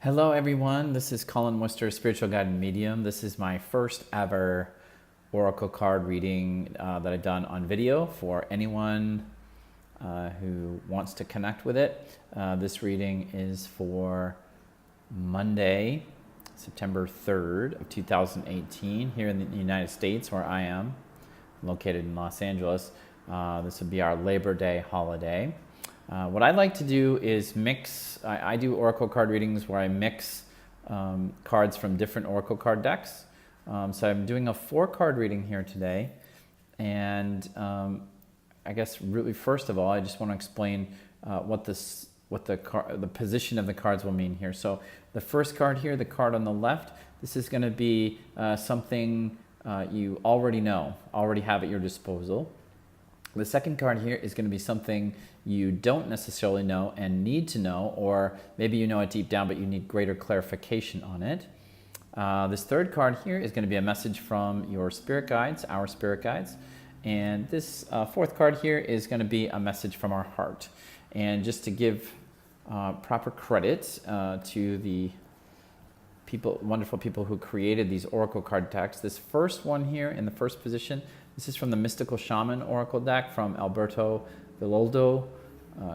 Hello everyone, this is Collin Worcester, Spiritual Guide and Medium. This is my first ever Oracle card reading that I've done on video for anyone who wants to connect with it. This reading is for Monday, September 3rd of 2018 here in the United States where I am, located in Los Angeles. This would be our Labor Day holiday. What I like to do is mix, I do Oracle card readings where I mix cards from different Oracle card decks. So I'm doing a 4-card reading here today. And I guess really first of all, I just want to explain what the position of the cards will mean here. So the first card here, the card on the left, this is going to be something you already know, already have at your disposal. The second card here is going to be something you don't necessarily know and need to know, or maybe you know it deep down, but you need greater clarification on it. This third card here is going to be a message from your spirit guides, our spirit guides. And this fourth card here is going to be a message from our heart. And just to give proper credit to the wonderful people who created these Oracle card decks, this first one here in the first position, this is from the Mystical Shaman Oracle deck from Alberto Villoldo,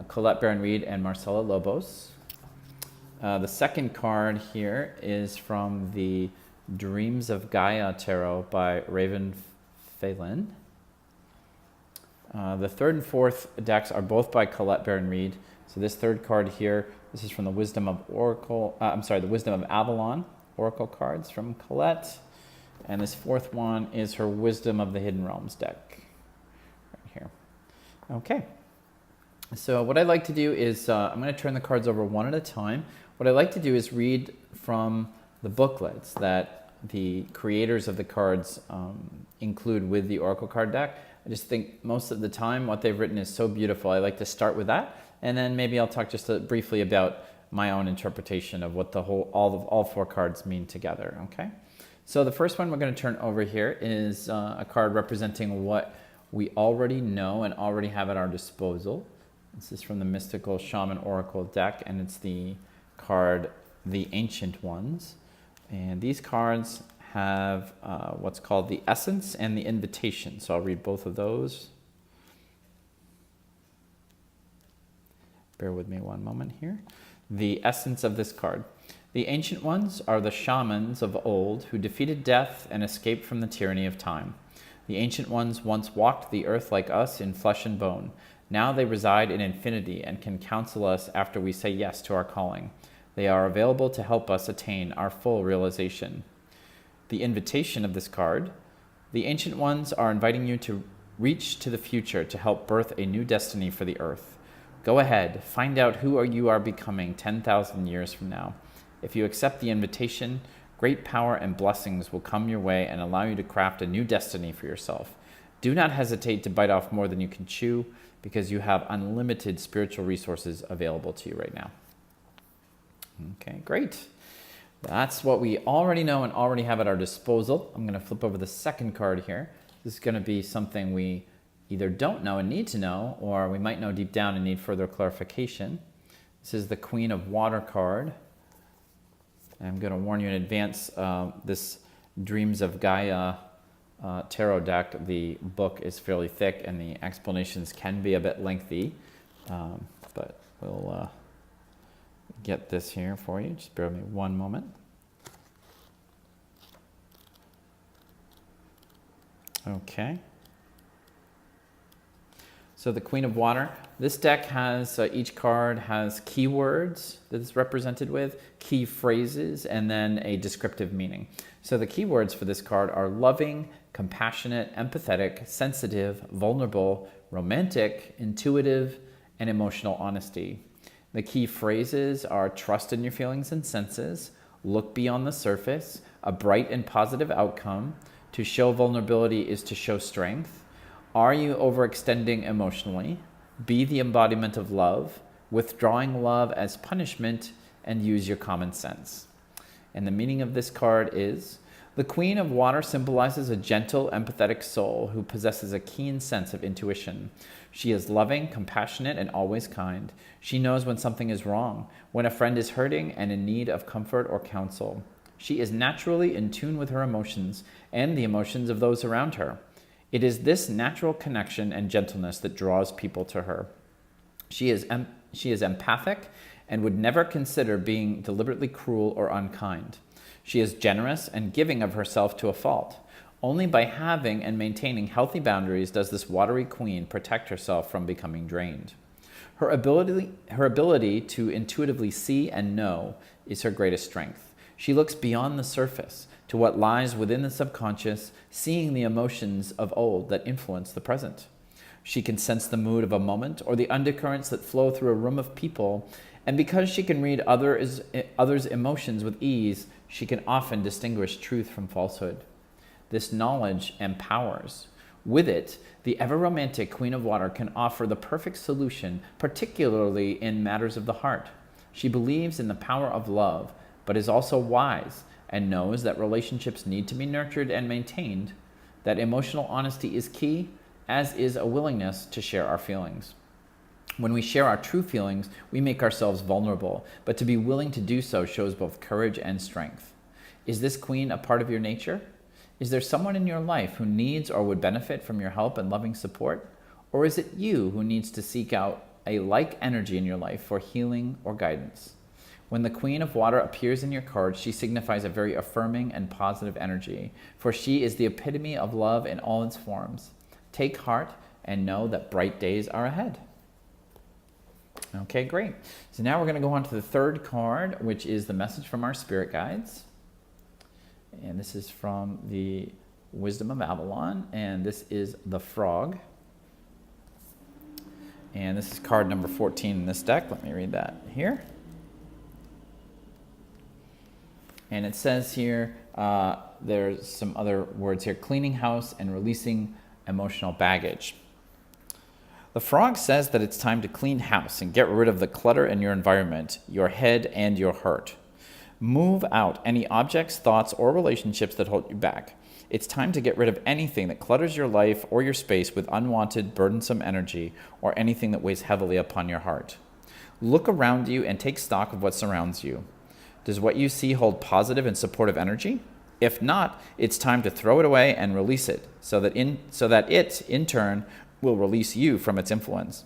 Colette Baron-Reed, and Marcela Lobos. The second card here is from the Dreams of Gaia Tarot by Raven Phelan. The third and fourth decks are both by Colette Baron-Reed. So this third card here, this is from the Wisdom of the Wisdom of Avalon Oracle cards from Colette. And this fourth one is her Wisdom of the Hidden Realms deck, right here. Okay, so what I like to do is, I'm going to turn the cards over one at a time. What I like to do is read from the booklets that the creators of the cards include with the Oracle card deck. I just think most of the time what they've written is so beautiful. I like to start with that, and then maybe I'll talk just briefly about my own interpretation of what all 4 cards mean together, okay? So the first one we're going to turn over here is a card representing what we already know and already have at our disposal. This is from the Mystical Shaman Oracle deck, and it's the card, The Ancient Ones. And these cards have what's called the Essence and the Invitation. So I'll read both of those. Bear with me one moment here. The essence of this card. The Ancient Ones are the shamans of old who defeated death and escaped from the tyranny of time. The Ancient Ones once walked the earth like us in flesh and bone. Now they reside in infinity and can counsel us after we say yes to our calling. They are available to help us attain our full realization. The invitation of this card. The Ancient Ones are inviting you to reach to the future to help birth a new destiny for the earth. Go ahead, find out who you are becoming 10,000 years from now. If you accept the invitation, great power and blessings will come your way and allow you to craft a new destiny for yourself. Do not hesitate to bite off more than you can chew, because you have unlimited spiritual resources available to you right now. Okay, great. That's what we already know and already have at our disposal. I'm going to flip over the second card here. This is going to be something we either don't know and need to know, or we might know deep down and need further clarification. This is the Queen of Water card. I'm going to warn you in advance, this Dreams of Gaia tarot deck, the book is fairly thick and the explanations can be a bit lengthy, but we'll get this here for you. Just bear with me one moment. Okay. So the Queen of Water, this deck has, each card has keywords that it's represented with, key phrases, and then a descriptive meaning. So the keywords for this card are loving, compassionate, empathetic, sensitive, vulnerable, romantic, intuitive, and emotional honesty. The key phrases are trust in your feelings and senses, look beyond the surface, a bright and positive outcome, to show vulnerability is to show strength, are you overextending emotionally? Be the embodiment of love, withdrawing love as punishment, and use your common sense. And the meaning of this card is, The Queen of Water symbolizes a gentle, empathetic soul who possesses a keen sense of intuition. She is loving, compassionate, and always kind. She knows when something is wrong, when a friend is hurting and in need of comfort or counsel. She is naturally in tune with her emotions and the emotions of those around her. It is this natural connection and gentleness that draws people to her. She is empathic and would never consider being deliberately cruel or unkind. She is generous and giving of herself to a fault. Only by having and maintaining healthy boundaries does this watery queen protect herself from becoming drained. Her ability to intuitively see and know is her greatest strength. She looks beyond the surface to what lies within the subconscious, seeing the emotions of old that influence the present. She can sense the mood of a moment or the undercurrents that flow through a room of people, and because she can read others' emotions with ease, she can often distinguish truth from falsehood. This knowledge empowers. With it, the ever-romantic Queen of Water can offer the perfect solution, particularly in matters of the heart. She believes in the power of love, but is also wise and knows that relationships need to be nurtured and maintained, that emotional honesty is key, as is a willingness to share our feelings. When we share our true feelings, we make ourselves vulnerable, but to be willing to do so shows both courage and strength. Is this queen a part of your nature? Is there someone in your life who needs or would benefit from your help and loving support? Or is it you who needs to seek out a like energy in your life for healing or guidance? When the Queen of Water appears in your cards, she signifies a very affirming and positive energy, for she is the epitome of love in all its forms. Take heart and know that bright days are ahead. Okay, great. So now we're going to go on to the third card, which is the message from our spirit guides. And this is from the Wisdom of Avalon, and this is the Frog. And this is card number 14 in this deck. Let me read that here. And it says here, there's some other words here, cleaning house and releasing emotional baggage. The Frog says that it's time to clean house and get rid of the clutter in your environment, your head, and your heart. Move out any objects, thoughts, or relationships that hold you back. It's time to get rid of anything that clutters your life or your space with unwanted, burdensome energy, or anything that weighs heavily upon your heart. Look around you and take stock of what surrounds you. Does what you see hold positive and supportive energy? If not, it's time to throw it away and release it, so that it, in turn, will release you from its influence.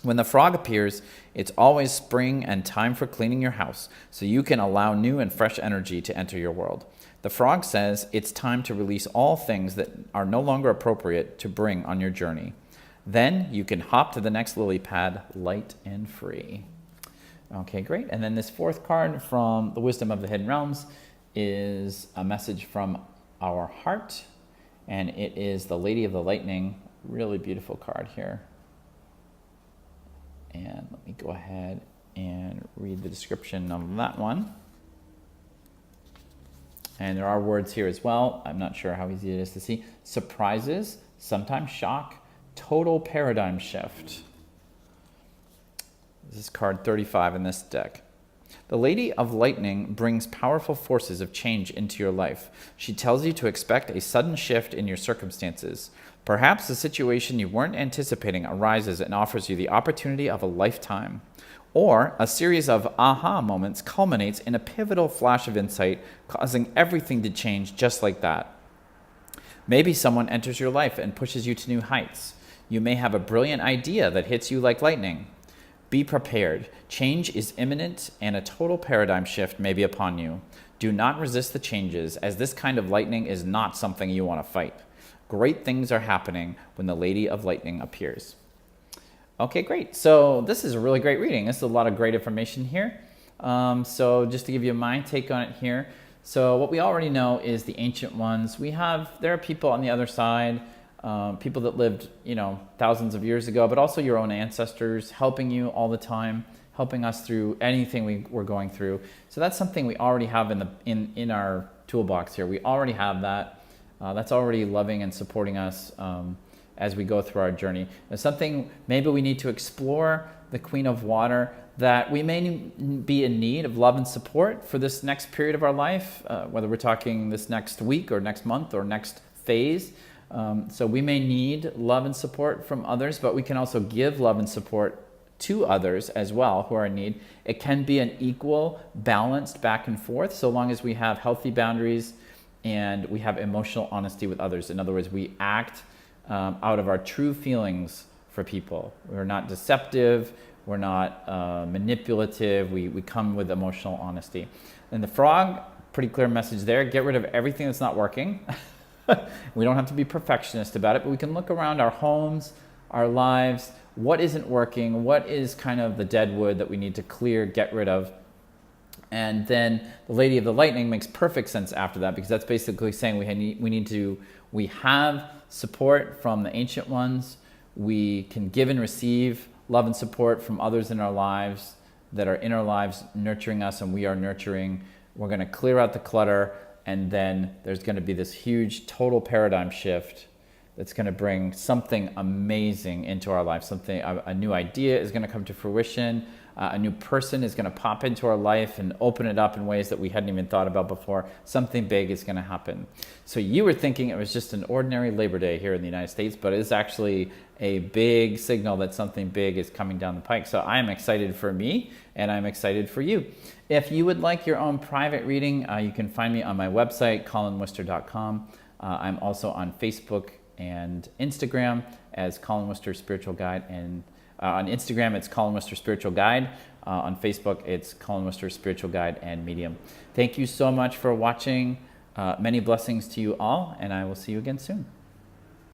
When the Frog appears, it's always spring and time for cleaning your house, so you can allow new and fresh energy to enter your world. The Frog says it's time to release all things that are no longer appropriate to bring on your journey. Then you can hop to the next lily pad, light and free. Okay, great. And then this fourth card from the Wisdom of the Hidden Realms is a message from our heart, and it is the Lady of the Lightning. Really beautiful card here. And let me go ahead and read the description of that one. And there are words here as well. I'm not sure how easy it is to see. Surprises, sometimes shock, total paradigm shift. This is card 35 in this deck. The Lady of Lightning brings powerful forces of change into your life. She tells you to expect a sudden shift in your circumstances. Perhaps a situation you weren't anticipating arises and offers you the opportunity of a lifetime. Or a series of aha moments culminates in a pivotal flash of insight, causing everything to change just like that. Maybe someone enters your life and pushes you to new heights. You may have a brilliant idea that hits you like lightning. Be prepared. Change is imminent and a total paradigm shift may be upon you. Do not resist the changes, as this kind of lightning is not something you want to fight. Great things are happening when the Lady of Lightning appears. Okay, great. So this is a really great reading. This is a lot of great information here. So just to give you my take on it here. So what we already know is the ancient ones. There are people on the other side, people that lived, thousands of years ago, but also your own ancestors helping you all the time, helping us through anything we're going through. So that's something we already have in our toolbox here. We already have that. That's already loving and supporting us as we go through our journey. There's something maybe we need to explore the Queen of Water, that we may be in need of love and support for this next period of our life, whether we're talking this next week or next month or next phase. So we may need love and support from others, but we can also give love and support to others as well who are in need. It can be an equal, balanced back and forth, so long as we have healthy boundaries and we have emotional honesty with others. In other words, we act out of our true feelings for people. We're not deceptive, we're not manipulative, we come with emotional honesty. And the frog, pretty clear message there, get rid of everything that's not working. We don't have to be perfectionist about it, but we can look around our homes, our lives, what isn't working, what is kind of the dead wood that we need to clear, get rid of. And then the Lady of the Lightning makes perfect sense after that, because that's basically saying we have support from the ancient ones. We can give and receive love and support from others in our lives that are in our lives nurturing us, and we are nurturing. We're going to clear out the clutter, and then there's going to be this huge total paradigm shift that's going to bring something amazing into our life. A new idea is going to come to fruition. A new person is going to pop into our life and open it up in ways that we hadn't even thought about before. Something big is going to happen. So you were thinking it was just an ordinary Labor Day here in the United States, but it's actually a big signal that something big is coming down the pike. So I'm excited for me, and I'm excited for you. If you would like your own private reading, you can find me on my website, collinworcester.com. I'm also on Facebook and Instagram as Collin Worcester Spiritual Guide, and on Instagram it's Collin Worcester Spiritual Guide. On Facebook it's Collin Worcester Spiritual Guide and Medium. Thank you so much for watching. Many blessings to you all, and I will see you again soon.